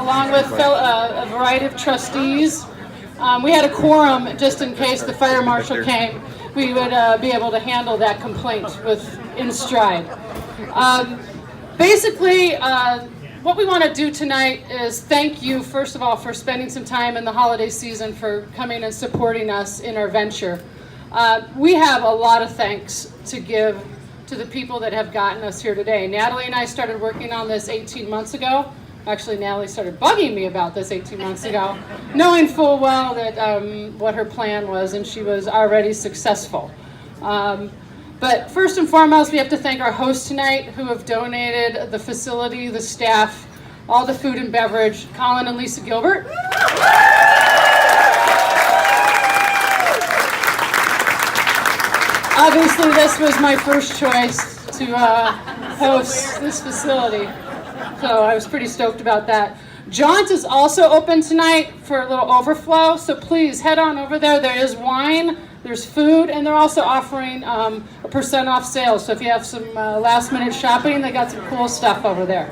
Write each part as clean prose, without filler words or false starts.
along with a variety of trustees. We had a quorum just in case the fire marshal came. We would be able to handle that complaint in stride. Basically, what we want to do tonight is thank you, first of all, for spending some time in the holiday season, for coming and supporting us in our venture. We have a lot of thanks to give to the people that have gotten us here today. Natalie and I started working on this 18 months ago. Actually, Natalie started bugging me about this 18 months ago, knowing full well that what her plan was, and she was already successful. But first and foremost, we have to thank our hosts tonight who have donated the facility, the staff, all the food and beverage, Colin and Lisa Gilbert. Obviously, this was my first choice to host this facility, so I was pretty stoked about that. John's is also open tonight for a little overflow, so please head on over there. There is wine, there's food, and they're also offering a % off sale. So if you have some last minute shopping, they got some cool stuff over there.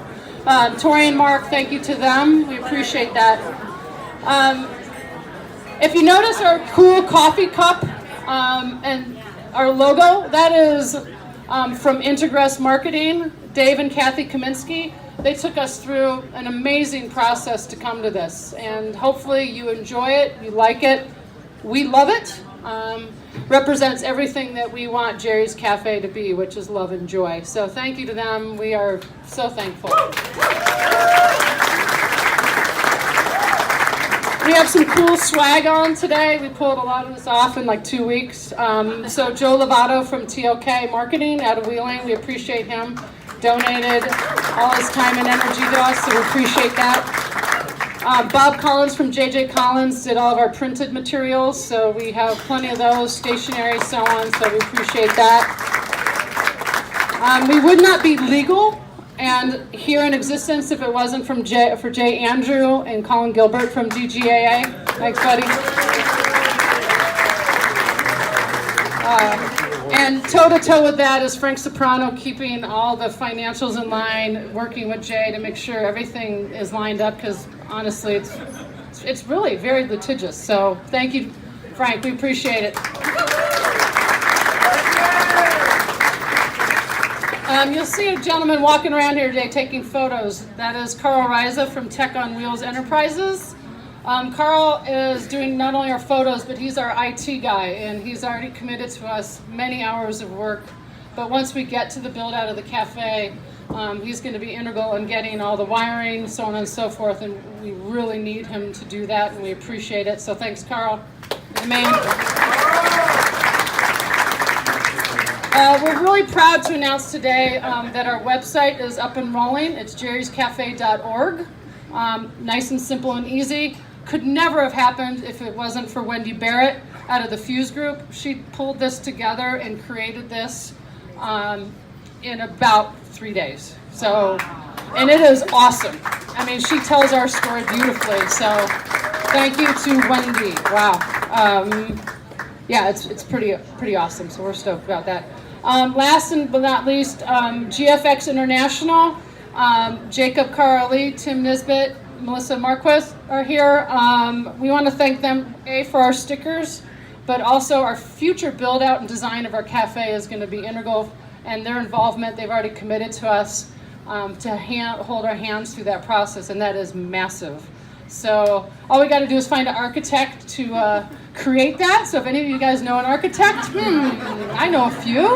Tori and Mark, thank you to them. We appreciate that. If you notice our cool coffee cup and our logo, that is from Integress Marketing, Dave and Kathy Kaminsky. They took us through an amazing process to come to this, and hopefully you enjoy it, you like it. We love it. Represents everything that we want Gerry's Cafe to be, which is love and joy. So thank you to them. We are so thankful. We have some cool swag on today. We pulled a lot of this off in like 2 weeks. So Joe Lovato from TOK Marketing out of Wheeling, we appreciate him. Donated all his time and energy to us, so we appreciate that. Bob Collins from JJ Collins did all of our printed materials, so we have plenty of those, stationery, so on, so we appreciate that. We would not be legal and here in existence if it wasn't for Jay Andrew and Colin Gilbert from DGAA. Thanks, buddy. And toe-to-toe with that is Frank Soprano keeping all the financials in line, working with Jay to make sure everything is lined up, because honestly, it's really very litigious. So thank you, Frank. We appreciate it. You'll see a gentleman walking around here today taking photos. That is Carl Riza from Tech on Wheels Enterprises. Carl is doing not only our photos, but he's our IT guy, and he's already committed to us many hours of work. But once we get to the build out of the cafe, he's going to be integral in getting all the wiring, so on and so forth, and we really need him to do that, and we appreciate it. So thanks, Carl. We're really proud to announce today that our website is up and rolling. It's gerryscafe.org. Nice and simple and easy. Could never have happened if it wasn't for Wendy Barrett out of the Fuse Group. She pulled this together and created this in about 3 days. So, and it is awesome. I mean, she tells our story beautifully. So, thank you to Wendy. Wow. Yeah, it's pretty awesome. So we're stoked about that. Last but not least, GFX International. Jacob Carly, Tim Nisbet, Melissa Marquez are here. We want to thank them, for our stickers, but also our future build out and design of our cafe is going to be integral, and their involvement, they've already committed to us to hold our hands through that process, and that is massive. So all we got to do is find an architect to create that. So if any of you guys know an architect, I know a few.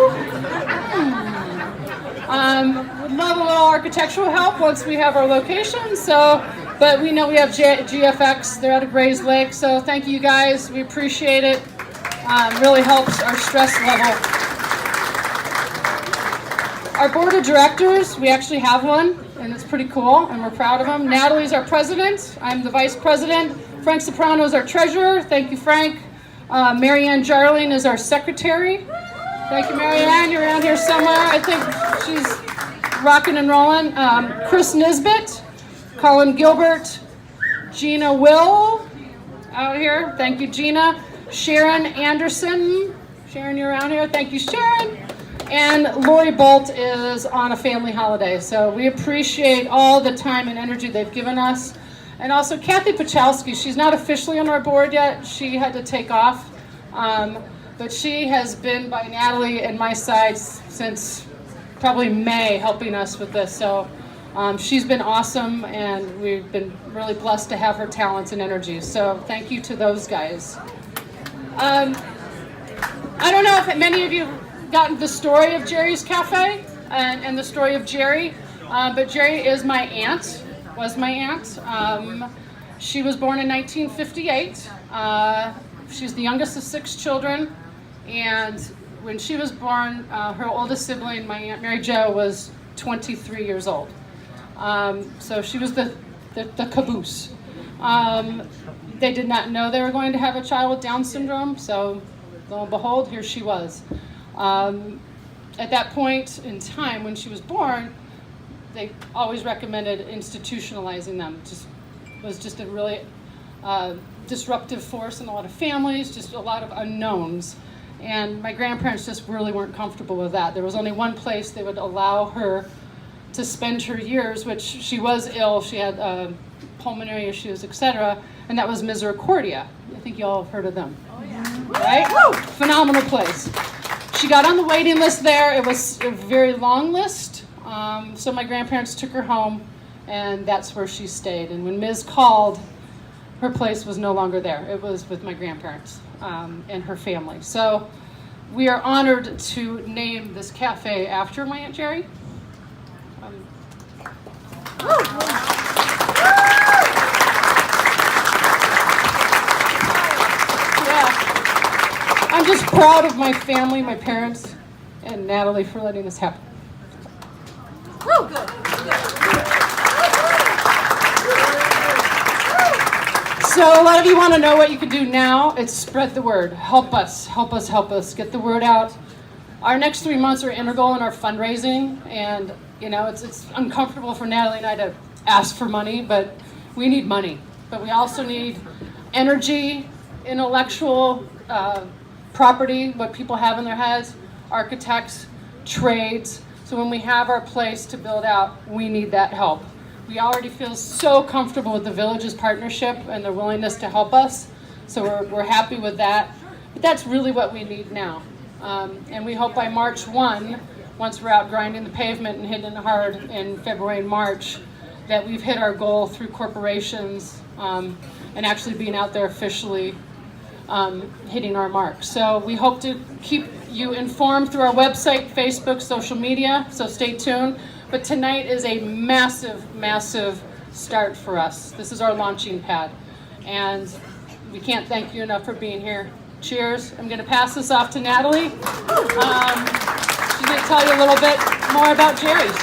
Would love a little architectural help once we have our location. So, but we know we have GFX. They're out of Grays Lake. So thank you guys. We appreciate it. Really helps our stress level. Our board of directors, we actually have one, and it's pretty cool, and we're proud of them. Natalie's our president. I'm the vice president. Frank Soprano is our treasurer. Thank you, Frank. Marianne Jarling is our secretary. Thank you, Marianne. You're around here somewhere. I think she's rocking and rolling. Chris Nisbet, Colin Gilbert, Gina Will out here. Thank you, Gina. Sharon Anderson. Sharon, you're around here. Thank you, Sharon. And Lori Bolt is on a family holiday. So we appreciate all the time and energy they've given us. And also Kathy Pachowski, she's not officially on our board yet. She had to take off. But she has been by Natalie and my side since probably May, helping us with this. So she's been awesome, and we've been really blessed to have her talents and energy. So thank you to those guys. I don't know if many of you have gotten the story of Gerry's Cafe and the story of Gerry, but Gerry is my aunt, was my aunt. She was born in 1958. She's the youngest of 6 children, and when she was born, her oldest sibling, my Aunt Mary Jo, was 23 years old. So she was the caboose. They did not know they were going to have a child with Down syndrome, so lo and behold, here she was. At that point in time, when she was born, they always recommended institutionalizing them. Was just a really disruptive force in a lot of families, just a lot of unknowns. And my grandparents just really weren't comfortable with that. There was only one place they would allow her to spend her years, which she was ill. She had pulmonary issues, etc., and that was Misericordia. I think you all have heard of them. Oh, yeah. Right? Woo! Phenomenal place. She got on the waiting list there. It was a very long list, so my grandparents took her home, and that's where she stayed. And when Ms. called, her place was no longer there. It was with my grandparents and her family. So we are honored to name this cafe after my Aunt Gerry. I'm just proud of my family, my parents, and Natalie for letting this happen. Oh, good. So a lot of you want to know what you can do now. It's spread the word. Help us, help us, help us. Get the word out. Our next 3 months are integral in our fundraising, and you know it's uncomfortable for Natalie and I to ask for money, but we need money. But we also need energy, intellectual property, what people have in their heads, architects, trades. So when we have our place to build out, we need that help. We already feel so comfortable with the Village's partnership and their willingness to help us. So we're happy with that. But that's really what we need now. And we hope by March 1, once we're out grinding the pavement and hitting it hard in February and March, that we've hit our goal through corporations and actually being out there officially hitting our mark. So we hope to keep you informed through our website, Facebook, social media, so stay tuned. But tonight is a massive, massive start for us. This is our launching pad. And we can't thank you enough for being here. Cheers. I'm going to pass this off to Natalie. She's going to tell you a little bit more about Gerry's.